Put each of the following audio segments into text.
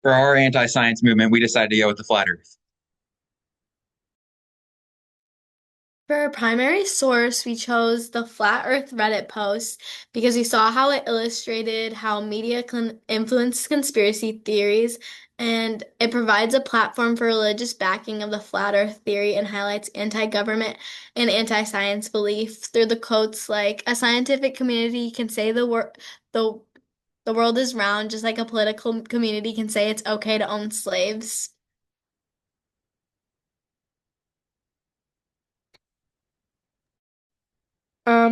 For our anti-science movement, we decided to go with the flat Earth. For our primary source, we chose the Flat Earth Reddit post because we saw how it illustrated how media can influence conspiracy theories, and it provides a platform for religious backing of the flat Earth theory and highlights anti-government and anti-science belief through the quotes like a scientific community can say the the world is round, just like a political community can say it's okay to own slaves.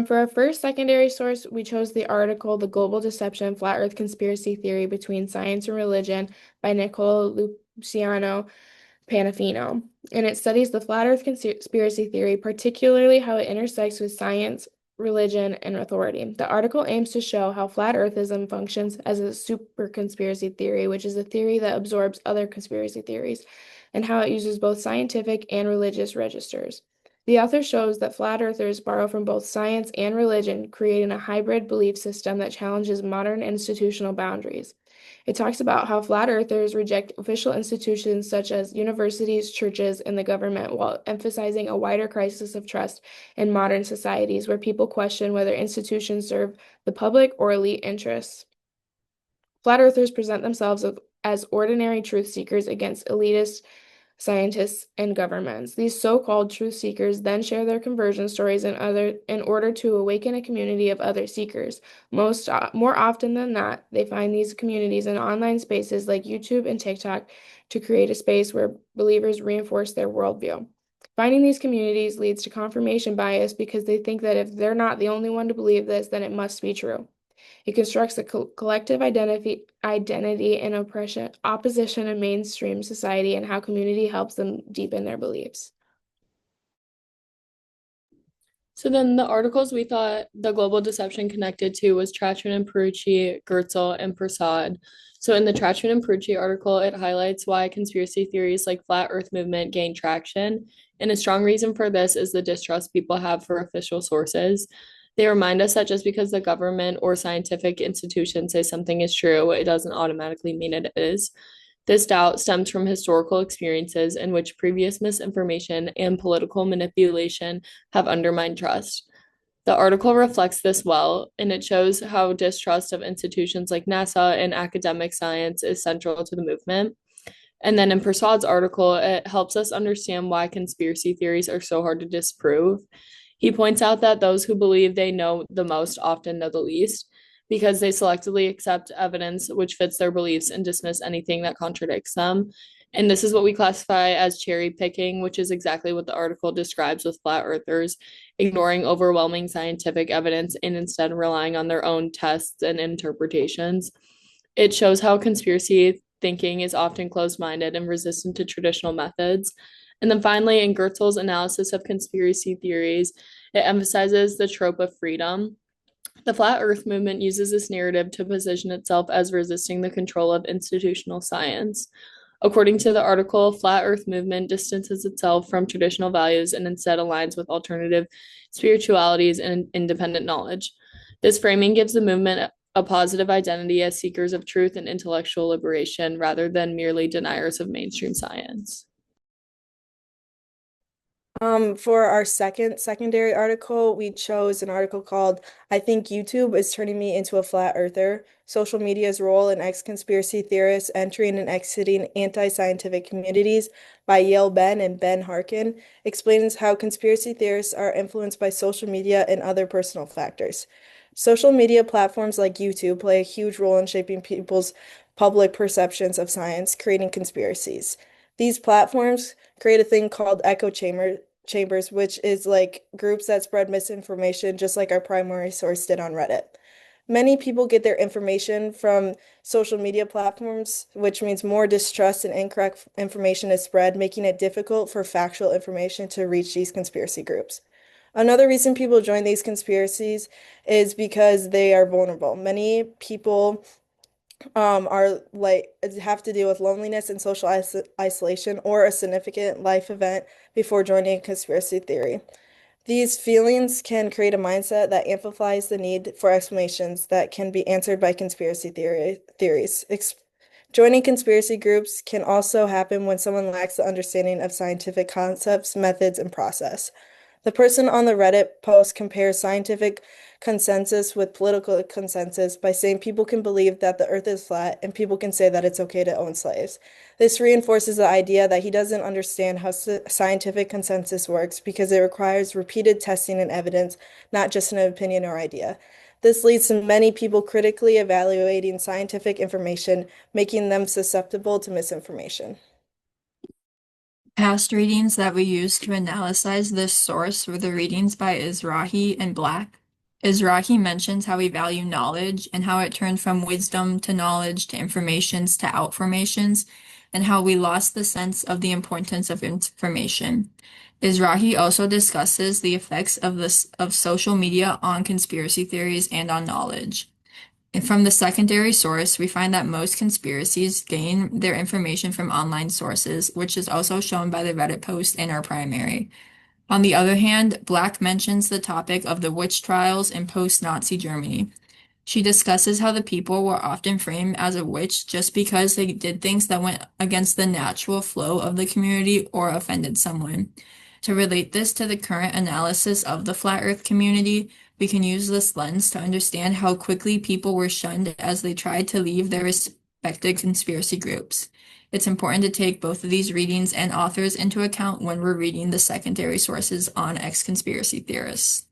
For our first secondary source, we chose the article The Global Deception Flat Earth Conspiracy Theory Between Science and Religion by Nicole Luciano Panafino. And it studies the flat Earth conspiracy theory, particularly how it intersects with science, religion, and authority. The article aims to show how flat Earthism functions as a super conspiracy theory, which is a theory that absorbs other conspiracy theories, and how it uses both scientific and religious registers. The author shows that flat earthers borrow from both science and religion, creating a hybrid belief system that challenges modern institutional boundaries. It talks about how flat earthers reject official institutions such as universities, churches, and the government while emphasizing a wider crisis of trust in modern societies where people question whether institutions serve the public or elite interests. Flat earthers present themselves as ordinary truth seekers against elitist scientists, and governments. These so-called truth seekers then share their conversion stories in order to awaken a community of other seekers. More often than not, they find these communities in online spaces like YouTube and TikTok to create a space where believers reinforce their worldview. Finding these communities leads to confirmation bias because they think that if they're not the only one to believe this, then it must be true. It constructs a collective identity and opposition in mainstream society and how community helps them deepen their beliefs. So then the articles we thought the global deception connected to was Trachman and Perucci, Gertzel, and Prasad. So in the Trachman and Perucci article, it highlights why conspiracy theories like flat earth movement gain traction. And a strong reason for this is the distrust people have for official sources. They remind us that just because the government or scientific institution say something is true, it doesn't automatically mean it is. This doubt stems from historical experiences in which previous misinformation and political manipulation have undermined trust. The article reflects this well, and it shows how distrust of institutions like NASA and academic science is central to the movement. And then in Prasad's article, it helps us understand why conspiracy theories are so hard to disprove. He points out that those who believe they know the most often know the least because they selectively accept evidence which fits their beliefs and dismiss anything that contradicts them. And this is what we classify as cherry picking, which is exactly what the article describes with flat earthers, ignoring overwhelming scientific evidence and instead relying on their own tests and interpretations. It shows how conspiracy thinking is often closed minded and resistant to traditional methods. And then finally, in Gertzel's analysis of conspiracy theories, it emphasizes the trope of freedom. The flat earth movement uses this narrative to position itself as resisting the control of institutional science. According to the article, flat earth movement distances itself from traditional values and instead aligns with alternative spiritualities and independent knowledge. This framing gives the movement a positive identity as seekers of truth and intellectual liberation rather than merely deniers of mainstream science. For our second secondary article, we chose an article called I Think YouTube is Turning Me into a Flat Earther, Social Media's Role in Ex-Conspiracy Theorists Entering and Exiting Anti-Scientific Communities by Yale Ben and Ben Harkin, explains how conspiracy theorists are influenced by social media and other personal factors. Social media platforms like YouTube play a huge role in shaping people's public perceptions of science, creating conspiracies. These platforms create a thing called chambers, which is like groups that spread misinformation, just like our primary source did on Reddit. Many people get their information from social media platforms, which means more distrust and incorrect information is spread, making it difficult for factual information to reach these conspiracy groups. Another reason people join these conspiracies is because they are vulnerable. Many people are like have to deal with loneliness and social isolation or a significant life event before joining a conspiracy theory. These feelings can create a mindset that amplifies the need for explanations that can be answered by conspiracy theories. Joining conspiracy groups can also happen when someone lacks the understanding of scientific concepts, methods, and process. The person on the Reddit post compares scientific consensus with political consensus by saying people can believe that the earth is flat and people can say that it's okay to own slaves. This reinforces the idea that he doesn't understand how scientific consensus works because it requires repeated testing and evidence, not just an opinion or idea. This leads to many people critically evaluating scientific information, making them susceptible to misinformation. Past readings that we used to analyze this source were the readings by Izrahi and Black. Izrahi mentions how we value knowledge and how it turned from wisdom to knowledge to informations to outformations, and how we lost the sense of the importance of information. Izrahi also discusses the effects of social media on conspiracy theories and on knowledge. And from the secondary source, we find that most conspiracies gain their information from online sources, which is also shown by the Reddit post in our primary. On the other hand, Black mentions the topic of the witch trials in post-Nazi Germany. She discusses how the people were often framed as a witch just because they did things that went against the natural flow of the community or offended someone. To relate this to the current analysis of the flat earth community, we can use this lens to understand how quickly people were shunned as they tried to leave their respected conspiracy groups. It's important to take both of these readings and authors into account when we're reading the secondary sources on ex-conspiracy theorists.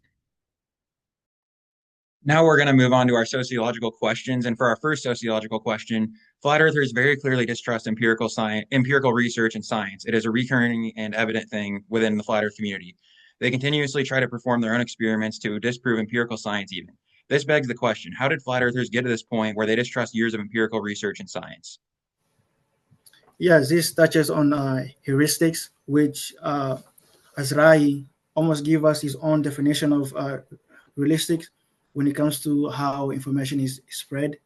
Now we're going to move on to our sociological questions. And for our first sociological question, flat earthers very clearly distrust empirical research and science. It is a recurring and evident thing within the flat earth community. They continuously try to perform their own experiments to disprove empirical science even. This begs the question, how did flat earthers get to this point where they distrust years of empirical research and science? Yes, this touches on heuristics, which Azrahi almost give us his own definition of heuristics when it comes to how information is spread,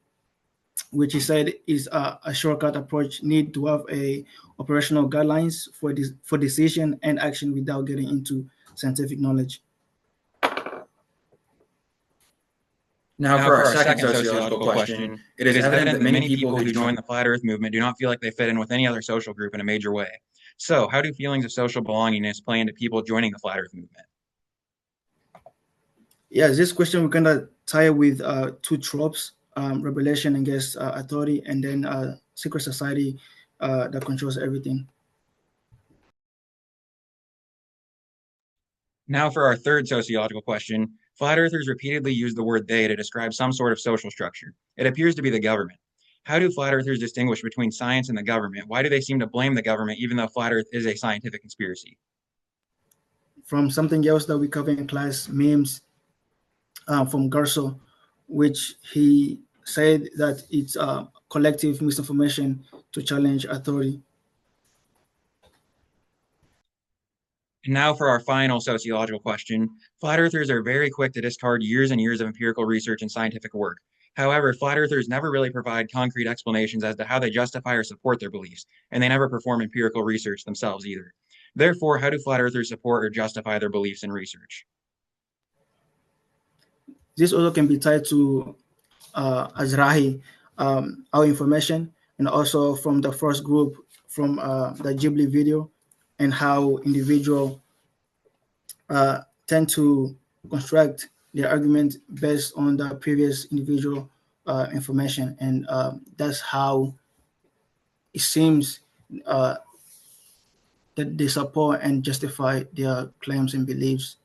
which he said is a shortcut approach need to have a operational guidelines for decision and action without getting into scientific knowledge. Now for our second sociological question, it is evident that many people who join the flat earth movement do not feel like they fit in with any other social group in a major way. So how do feelings of social belongingness play into people joining the flat earth movement? Yes, this question we kind of tie with two tropes, rebellion against authority, and then secret society that controls everything. Now for our third sociological question, flat earthers repeatedly use the word they to describe some sort of social structure. It appears to be the government. How do flat earthers distinguish between science and the government? Why do they seem to blame the government even though flat earth is a scientific conspiracy? From something else that we cover in class, memes from Garso, which he said that it's collective misinformation to challenge authority. And now for our final sociological question. Flat earthers are very quick to discard years and years of empirical research and scientific work. However, flat earthers never really provide concrete explanations as to how they justify or support their beliefs, and they never perform empirical research themselves either. Therefore, how do flat earthers support or justify their beliefs in research? This also can be tied to Azrahi, our information, and also from the first group from the Ghibli video, and how individuals tend to construct their argument based on the previous individual information. And that's how it seems that they support and justify their claims and beliefs.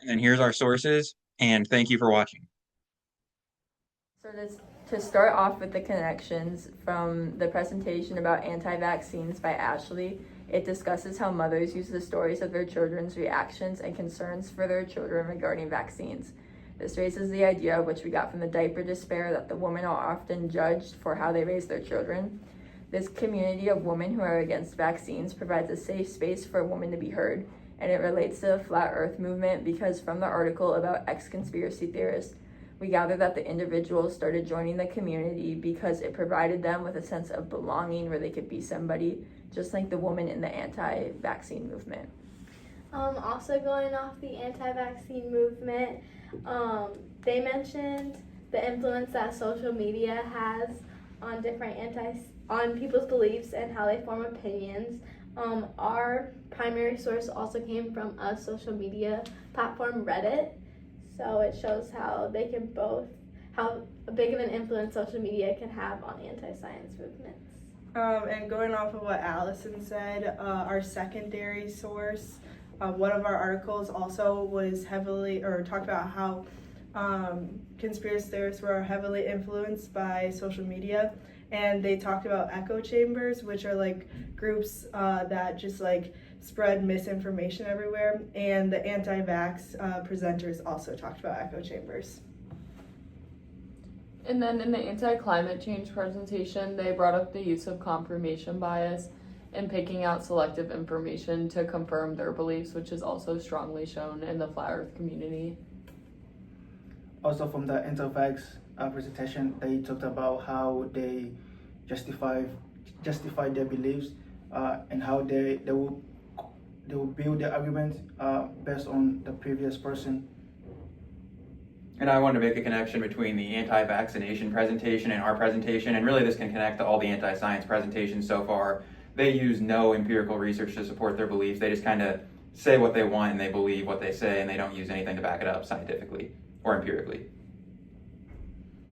And here's our sources, and thank you for watching. So to start off with the connections from the presentation about anti-vaccines by Ashley, it discusses how mothers use the stories of their children's reactions and concerns for their children regarding vaccines. This raises the idea, which we got from the diaper despair, that the women are often judged for how they raise their children. This community of women who are against vaccines provides a safe space for a woman to be heard, and it relates to the flat earth movement because from the article about ex-conspiracy theorists, we gather that the individuals started joining the community because it provided them with a sense of belonging where they could be somebody, just like the woman in the anti-vaccine movement. Also going off the anti-vaccine movement, they mentioned the influence that social media has on on people's beliefs and how they form opinions. Our primary source also came from a social media platform, Reddit. So it shows how how big of an influence social media can have on anti-science movements. And going off of what Allison said, our secondary source, one of our articles also was talked about how conspiracy theorists were heavily influenced by social media, and they talked about echo chambers, which are like groups that just like spread misinformation everywhere, and the anti-vax presenters also talked about echo chambers. And then in the anti-climate change presentation, they brought up the use of confirmation bias and picking out selective information to confirm their beliefs, which is also strongly shown in the flat earth community. Also from the anti-vax presentation, they talked about how they justify their beliefs and how they will build their argument based on the previous person. And I wanted to make a connection between the anti-vaccination presentation and our presentation, and really this can connect to all the anti-science presentations so far. They use no empirical research to support their beliefs. They just kind of say what they want and they believe what they say, and they don't use anything to back it up scientifically or empirically.